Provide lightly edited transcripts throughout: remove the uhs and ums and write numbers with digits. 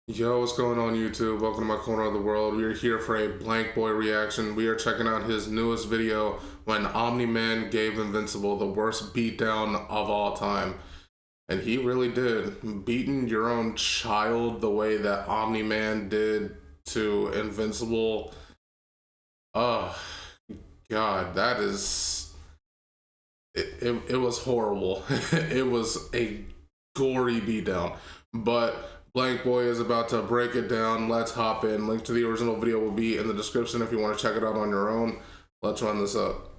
Yo, what's going on YouTube? Welcome to my corner of the world. We are here for a Blankboy reaction. We are checking out his newest video when OMNI-MAN gave Invincible the worst beatdown of all time. And he really did. Beating your own child the way that OMNI-MAN did to Invincible. Oh, God, that is... It was horrible. It was a gory beatdown. But Blankboy is about to break it down. Let's hop in. Link to the original video will be in the description if you want to check it out on your own. Let's run this up.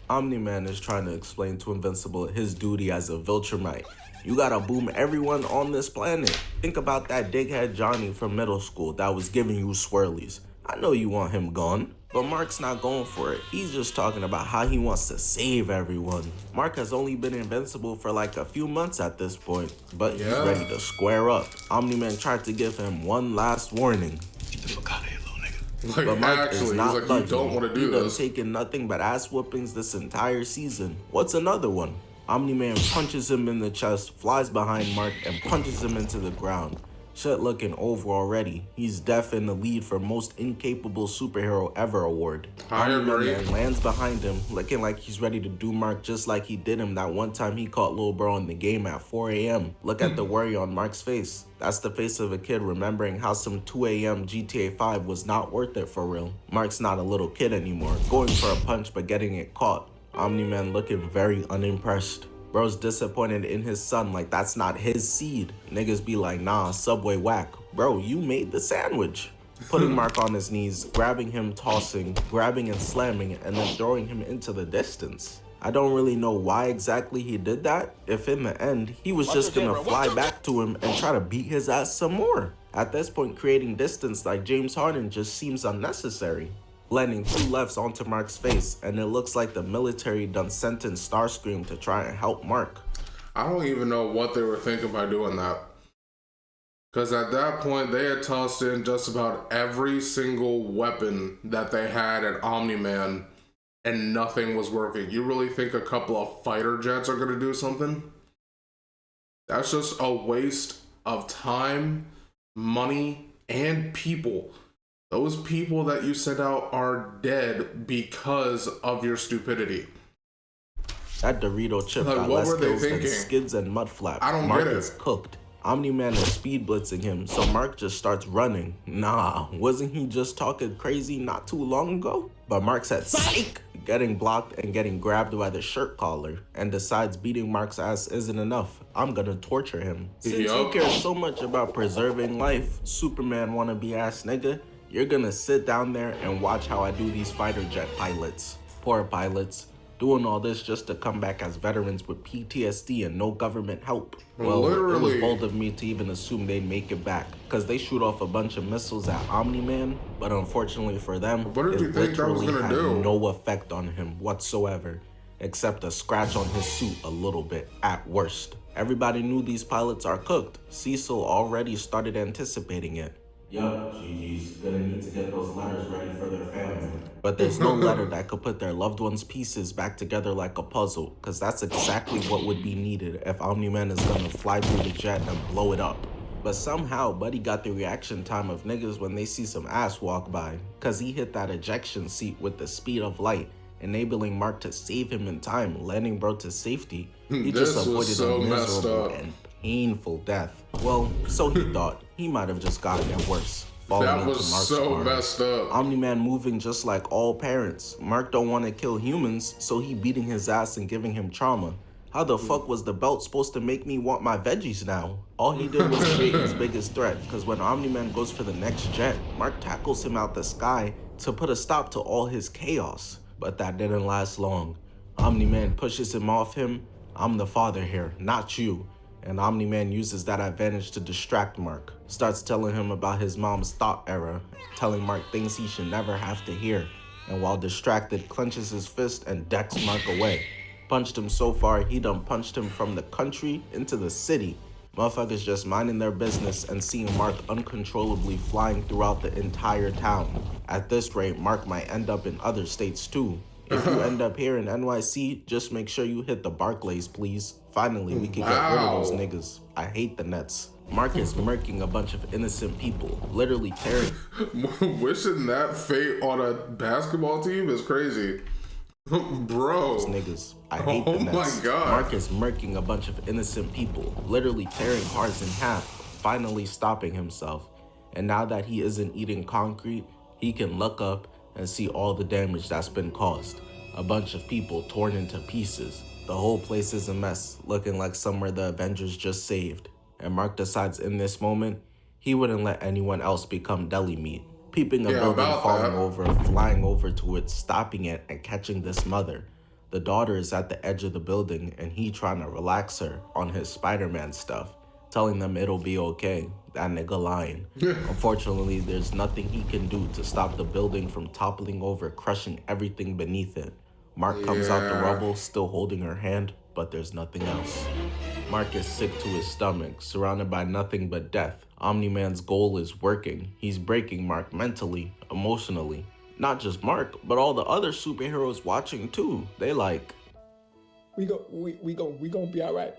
OMNI-MAN is trying to explain to Invincible his duty as a Viltrumite. You gotta boom everyone on this planet. Think about that dickhead Johnny from middle school that was giving you swirlies. I know you want him gone, but Mark's not going for it. He's just talking about how he wants to save everyone. Mark has only been invincible for like a few months at this point, but he's ready to square up. OMNI-MAN tried to give him one last warning. Get the fuck out of here, little nigga. But Mark is not he's like, you don't want to do this. He done taken nothing but ass whoopings this entire season. What's another one? OMNI-MAN punches him in the chest, flies behind Mark, and punches him into the ground. Shit looking over already. He's def in the lead for most incapable superhero ever award. OMNI-MAN lands behind him, looking like he's ready to do Mark just like he did him that one time he caught Lil Bro in the game at 4 a.m. Look at the worry on Mark's face. That's the face of a kid remembering how some 2 a.m. GTA 5 was not worth it for real. Mark's not a little kid anymore, going for a punch but getting it caught. OMNI-MAN looking very unimpressed. Bro's disappointed in his son like that's not his seed. Niggas be like, nah, Subway whack. Bro, you made the sandwich. Putting Mark on his knees, grabbing him, tossing, grabbing and slamming, and then throwing him into the distance. I don't really know why exactly he did that, if in the end, he was just gonna fly back to him and try to beat his ass some more. At this point, creating distance like James Harden just seems unnecessary. Landing two lefts onto Mark's face, and it looks like the military done sent in Starscream to try and help Mark. I don't even know what they were thinking by doing that. Because at that point, they had tossed in just about every single weapon that they had at OMNI-MAN, and nothing was working. You really think a couple of fighter jets are going to do something? That's just a waste of time, money, and people. Those people that you sent out are dead because of your stupidity. That Dorito chip got less kills than skids and mud flaps. Mark is cooked. OMNI-MAN is speed blitzing him, so Mark just starts running. Nah, wasn't he just talking crazy not too long ago? But Mark said, psych! Getting blocked and getting grabbed by the shirt collar, and decides beating Mark's ass isn't enough. I'm gonna torture him. Since you care so much about preserving life, Superman wannabe ass nigga, you're gonna sit down there and watch how I do these fighter jet pilots. Poor pilots, doing all this just to come back as veterans with PTSD and no government help. Well, it was bold of me to even assume they'd make it back, because they shoot off a bunch of missiles at OMNI-MAN, but unfortunately for them, it literally had no effect on him whatsoever, except a scratch on his suit a little bit, at worst. Everybody knew these pilots are cooked. Cecil already started anticipating it. Yup, GG's gonna need to get those letters ready for their family. But there's no letter that could put their loved ones' pieces back together like a puzzle, because that's exactly what would be needed if OMNI-MAN is gonna fly through the jet and blow it up. But somehow, Buddy got the reaction time of niggas when they see some ass walk by, because he hit that ejection seat with the speed of light, enabling Mark to save him in time, landing bro to safety. He just avoided a miserable and painful death. Well, so he thought. He might have just gotten it worse. That was so messed up. OMNI-MAN moving just like all parents. Mark don't want to kill humans, so he beating his ass and giving him trauma. How the fuck was the belt supposed to make me want my veggies now? All he did was create his biggest threat, because when OMNI-MAN goes for the next jet, Mark tackles him out the sky to put a stop to all his chaos. But that didn't last long. OMNI-MAN pushes him off him. I'm the father here, not you. And OMNI-MAN uses that advantage to distract Mark. Starts telling him about his mom's thought error, telling Mark things he should never have to hear. And while distracted, clenches his fist and decks Mark away. Punched him so far, he done punched him from the country into the city. Motherfuckers just minding their business and seeing Mark uncontrollably flying throughout the entire town. At this rate, Mark might end up in other states too. If you end up here in NYC, just make sure you hit the Barclays, please. Finally, we can get rid of those niggas. I hate the Nets. Mark is murking a bunch of innocent people, literally tearing. Wishing that fate on a basketball team is crazy. Bro. Those niggas. I hate the Nets. Oh my God. Mark is murking a bunch of innocent people, literally tearing hearts in half, finally stopping himself. And now that he isn't eating concrete, he can look up and see all the damage that's been caused. A bunch of people torn into pieces. The whole place is a mess, looking like somewhere the Avengers just saved. And Mark decides in this moment, he wouldn't let anyone else become deli meat. Peeping a building falling over, flying over to it, stopping it, and catching this mother. The daughter is at the edge of the building, and he trying to relax her on his Spider-Man stuff, telling them it'll be okay. That nigga lying. Unfortunately, there's nothing he can do to stop the building from toppling over, crushing everything beneath it. Mark comes out the rubble, still holding her hand, but there's nothing else. Mark is sick to his stomach, surrounded by nothing but death. Omni-Man's goal is working. He's breaking Mark mentally, emotionally. Not just Mark, but all the other superheroes watching too. They like, we gonna be all right.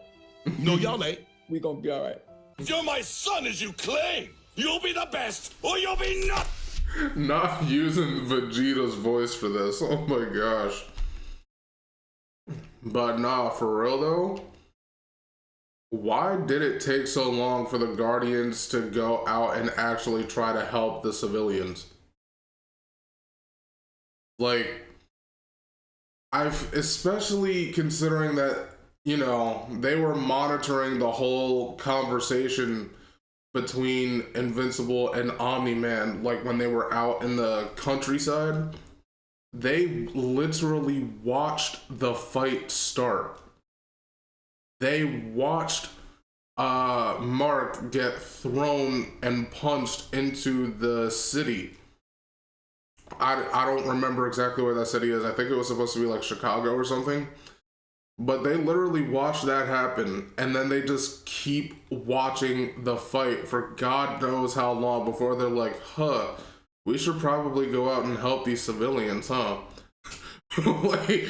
No, y'all ain't. We gonna be all right. If you're my son as you claim, you'll be the best, or you'll be not. Not using Vegeta's voice for this. Oh my gosh. But nah, for real though, why did it take so long for the Guardians to go out and actually try to help the civilians? Like, especially considering that, you know, they were monitoring the whole conversation between Invincible and Omni-Man, like when they were out in the countryside. They literally watched the fight start. They watched Mark get thrown and punched into the city. I don't remember exactly where that city is. I think it was supposed to be like Chicago or something. But they literally watched that happen, and then they just keep watching the fight for God knows how long before they're like, we should probably go out and help these civilians, huh? Like,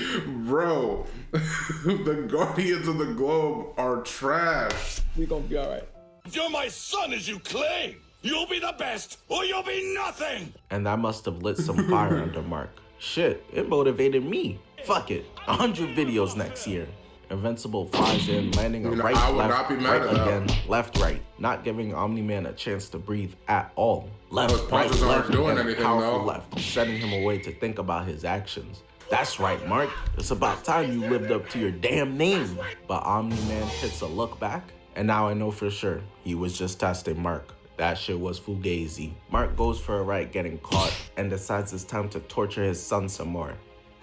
bro, the Guardians of the Globe are trash. We gonna be all right. If you're my son as you claim, you'll be the best, or you'll be nothing. And that must have lit some fire under Mark. Shit, it motivated me. Fuck it, 100 videos next year. Invincible flies in, landing a right, left, right again, left, right, not giving Omni-Man a chance to breathe at all. Left, right, left, and powerful left, setting him away to think about his actions. That's right, Mark. It's about time you lived up to your damn name. But Omni-Man hits a look back, and now I know for sure he was just testing Mark. That shit was fugazi. Mark goes for a ride, getting caught, and decides it's time to torture his son some more.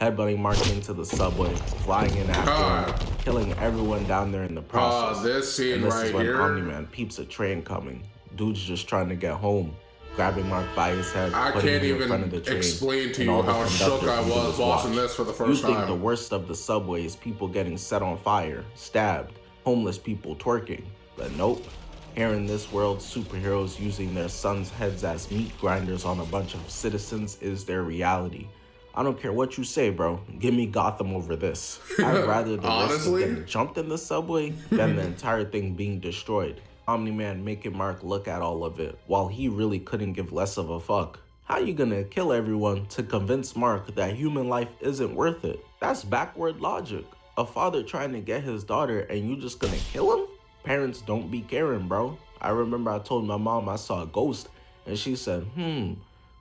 Headbutting Mark into the subway, flying in after him, killing everyone down there in the process. This scene and this right is when here. Omni-Man peeps a train coming. Dude's just trying to get home, grabbing Mark by his head, putting him in front of the train. Explain to you how shook I was watching this for the first time. You think the worst of the subway is people getting set on fire, stabbed, homeless people twerking, but nope. Here in this world, superheroes using their sons' heads as meat grinders on a bunch of citizens is their reality. I don't care what you say, bro. Give me Gotham over this. I'd rather the risk of getting jumped in the subway than the entire thing being destroyed. Omni-Man making Mark look at all of it, while he really couldn't give less of a fuck. How you gonna kill everyone to convince Mark that human life isn't worth it? That's backward logic. A father trying to get his daughter and you just gonna kill him? Parents don't be caring, bro. I remember I told my mom I saw a ghost, and she said,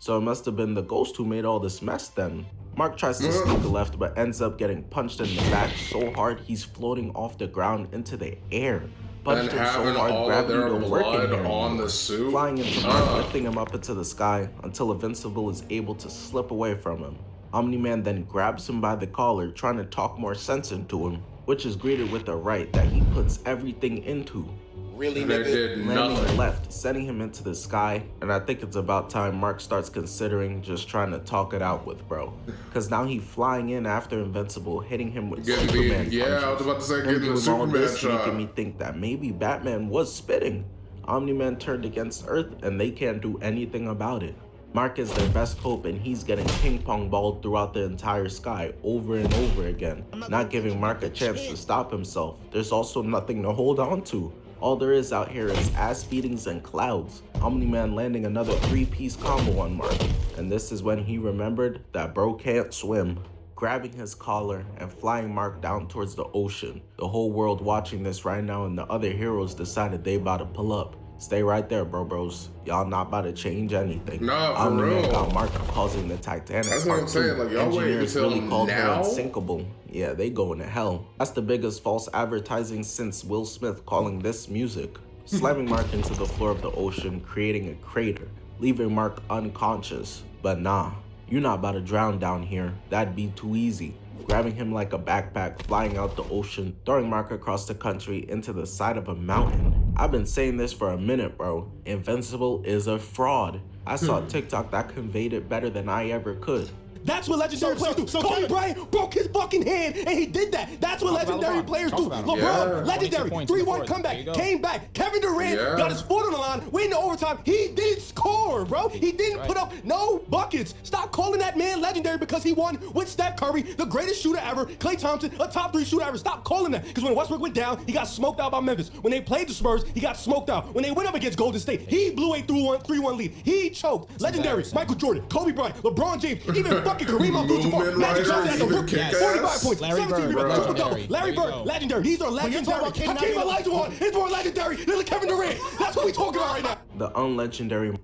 so it must have been the ghost who made all this mess then. Mark tries to sneak left, but ends up getting punched in the back so hard he's floating off the ground into the air. Punched him so hard, gravity don't work in here on the suit. Flying into Mark, lifting him up into the sky until Invincible is able to slip away from him. Omni-Man then grabs him by the collar, trying to talk more sense into him, which is greeted with a right that he puts everything into. Really, they did nothing. Landing left, sending him into the sky, and I think it's about time Mark starts considering just trying to talk it out with bro. Cause now he's flying in after Invincible, hitting him with Superman punches. I was about to say getting the Superman shot. Making me think that maybe Batman was spitting. Omni-Man turned against Earth, and they can't do anything about it. Mark is their best hope, and he's getting ping pong balled throughout the entire sky over and over again, not giving Mark a chance to stop himself. There's also nothing to hold on to. All there is out here is ass beatings and clouds. OMNI-MAN landing another 3-piece combo on Mark, and this is when he remembered that bro can't swim. Grabbing his collar and flying Mark down towards the ocean. The whole world watching this right now, and the other heroes decided they about to pull up. Stay right there, bros. Y'all not about to change anything. Nah, for real. OMNI-MAN got Mark causing the Titanic. That's what I'm saying. Like, y'all wait until really called now? her unsinkable. Yeah, they going to hell. That's the biggest false advertising since Will Smith calling this music. Slamming Mark into the floor of the ocean, creating a crater, leaving Mark unconscious. But nah, you're not about to drown down here. That'd be too easy. Grabbing him like a backpack, flying out the ocean, throwing Mark across the country into the side of a mountain. I've been saying this for a minute, bro. Invincible is a fraud. I saw a TikTok that conveyed it better than I ever could. That's what legendary players do. Kobe Bryant broke his fucking hand, and he did that. That's what legendary players do. LeBron, legendary, 3-1 comeback, came back. Kevin Durant got his foot on the line, went into overtime. He didn't score, bro. He didn't put up no buckets. Stop calling that man legendary because he won with Steph Curry, the greatest shooter ever, Klay Thompson, a top 3 shooter ever. Stop calling that, because when Westbrook went down, he got smoked out by Memphis. When they played the Spurs, he got smoked out. When they went up against Golden State, he blew a 3-1 lead. He choked. Legendary, Michael Jordan, Kobe Bryant, LeBron James, even fucking Kareem Abdul-Jabbar. Magic Johnson as a rookie, 45 points, 17 rebounds, Larry Bird, legendary. These are legendary. Hakeem Olajuwon is more legendary than Kevin Durant. That's what we talking about right now. The unlegendary.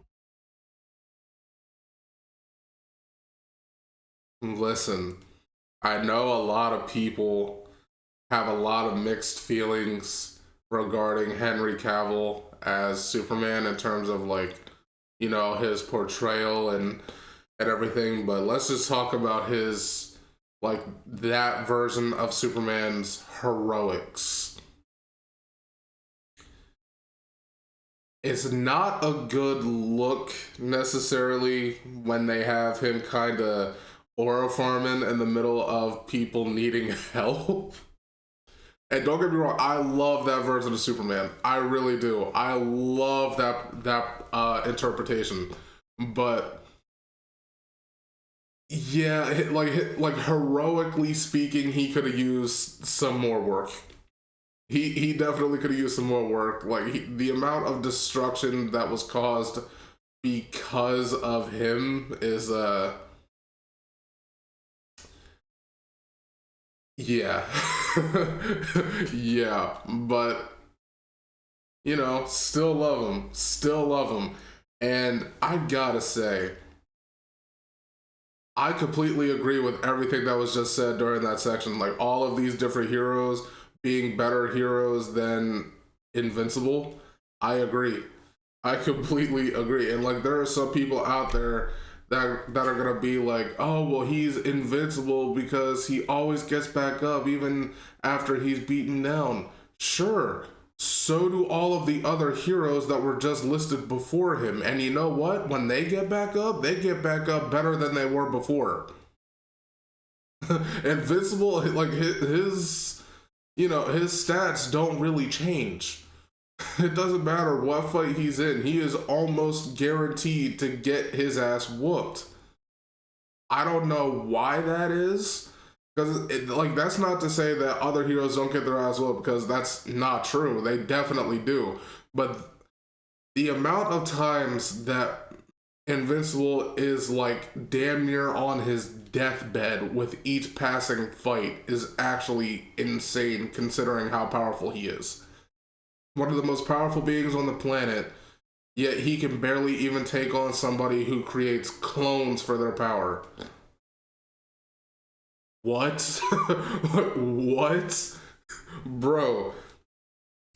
Listen, I know a lot of people have a lot of mixed feelings regarding Henry Cavill as Superman in terms of, like, you know, his portrayal and everything, but let's just talk about his, like, that version of Superman's heroics. It's not a good look necessarily when they have him kind of aura farming in the middle of people needing help. And don't get me wrong, I love that version of Superman. I really do. I love that interpretation. But yeah, like heroically speaking, he could have used some more work. He definitely could have used some more work. Like, the amount of destruction that was caused because of him is yeah. Yeah, but you know, still love him. And I gotta say, I completely agree with everything that was just said during that section. Like, all of these different heroes being better heroes than Invincible. I agree. I completely agree. And, like, there are some people out there that are gonna be like, oh, well, he's invincible because he always gets back up even after he's beaten down. Sure. So do all of the other heroes that were just listed before him. And you know what? When they get back up better than they were before. Invincible, like, his you know, his stats don't really change. It doesn't matter what fight he's in. He is almost guaranteed to get his ass whooped. I don't know why that is. Because, like, that's not to say that other heroes don't get their ass whooped, because that's not true. They definitely do. But the amount of times that Invincible is, like, damn near on his deathbed with each passing fight is actually insane, considering how powerful he is. One of the most powerful beings on the planet, yet he can barely even take on somebody who creates clones for their power. What? What? Bro,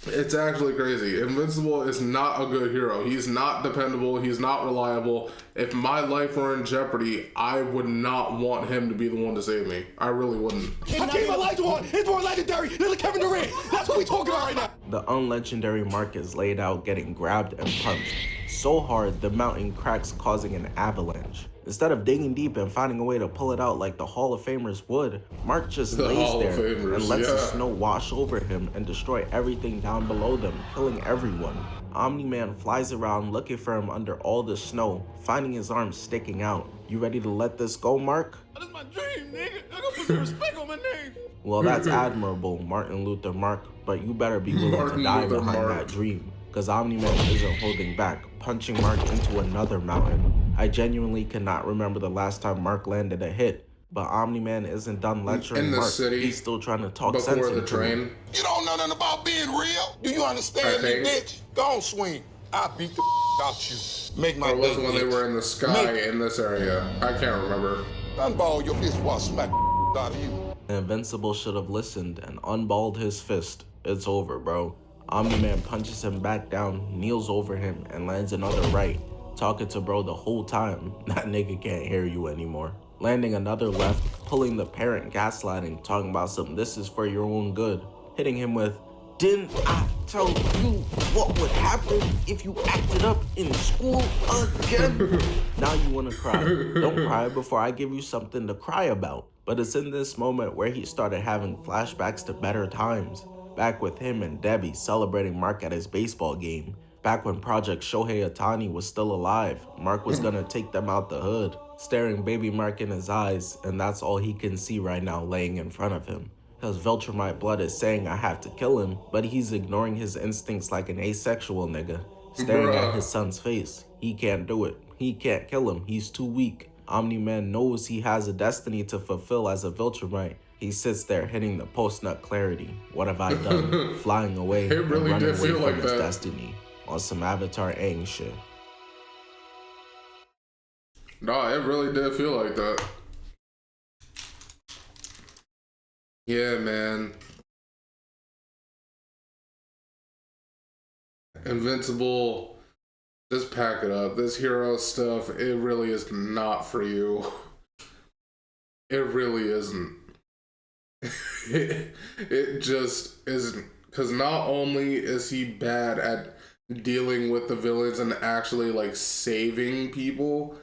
it's actually crazy. Invincible is not a good hero. He's not dependable. He's not reliable. If my life were in jeopardy, I would not want him to be the one to save me. I really wouldn't. Hakeem Olajuwon is more legendary than Kevin Durant. That's what we talking about right now. The unlegendary Mark is laid out, getting grabbed and punched so hard the mountain cracks, causing an avalanche. Instead of digging deep and finding a way to pull it out like the Hall of Famers would, Mark just lays there and lets the snow wash over him and destroy everything down below them, killing everyone. Omni-Man flies around looking for him under all the snow, finding his arms sticking out. You ready to let this go, Mark? That's my dream, nigga. I gotta put some respect on my name. Well, that's admirable, Martin Luther Mark, but you better be willing to die behind that dream, because Omni-Man isn't holding back, punching Mark into another mountain. I genuinely cannot remember the last time Mark landed a hit, but Omni-Man isn't done lecturing in the Mark. city, he's still trying to talk before sense the into train. him. You don't know nothing about being real? Do you understand me, bitch? Go on, swing. I'll beat the out you. Make my Or was day, when bitch. they were in the sky in this area? I can't remember. Unball your fist while I smack out of you. Invincible should have listened and unballed his fist. It's over, bro. Omni-Man punches him back down, kneels over him, and lands another right. Talking to bro the whole time. That nigga can't hear you anymore. Landing another left, pulling the parent gaslighting, talking about something, this is for your own good. Hitting him with, didn't I tell you what would happen if you acted up in school again? Now you wanna cry. Don't cry before I give you something to cry about. But it's in this moment where he started having flashbacks to better times. Back with him and Debbie celebrating Mark at his baseball game. Back when Project Shohei Ohtani was still alive, Mark was gonna take them out the hood. Staring baby Mark in his eyes, and that's all he can see right now laying in front of him. His Viltrumite blood is saying I have to kill him, but he's ignoring his instincts like an asexual nigga. Staring at his son's face. He can't do it. He can't kill him. He's too weak. Omni-Man knows he has a destiny to fulfill as a Viltrumite. He sits there hitting the post-nut clarity. What have I done? Flying away and running away from his destiny. On some Avatar Aang shit. Nah, it really did feel like that. Yeah, man. Invincible, just pack it up. This hero stuff, it really is not for you. It really isn't. It just isn't. Because not only is he bad at dealing with the villains and actually like saving people,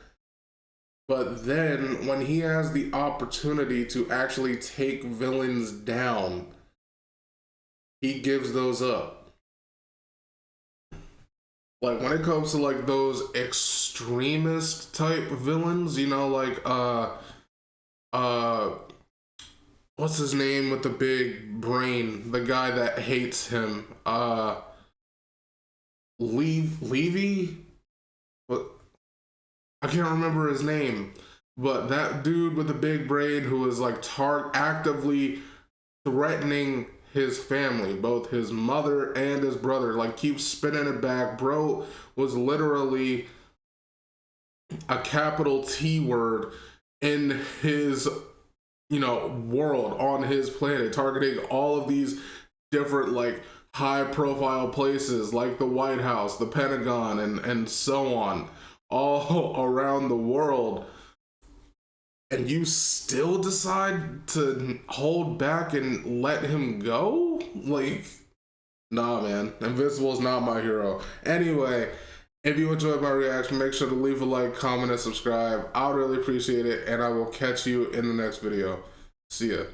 but then when he has the opportunity to actually take villains down, he gives those up. Like when it comes to like those extremist type villains, you know, like what's his name with the big brain? The guy that hates him. Levy? What? I can't remember his name. But that dude with the big brain who is like actively threatening his family, both his mother and his brother, like keeps spinning it back. Bro was literally a capital T word in his, you know, world, on his planet, targeting all of these different like high profile places like the White House, the Pentagon, and so on, all around the world. And you still decide to hold back and let him go? Like, nah, man. Invincible is not my hero. Anyway, if you enjoyed my reaction, make sure to leave a like, comment, and subscribe. I would really appreciate it, and I will catch you in the next video. See ya.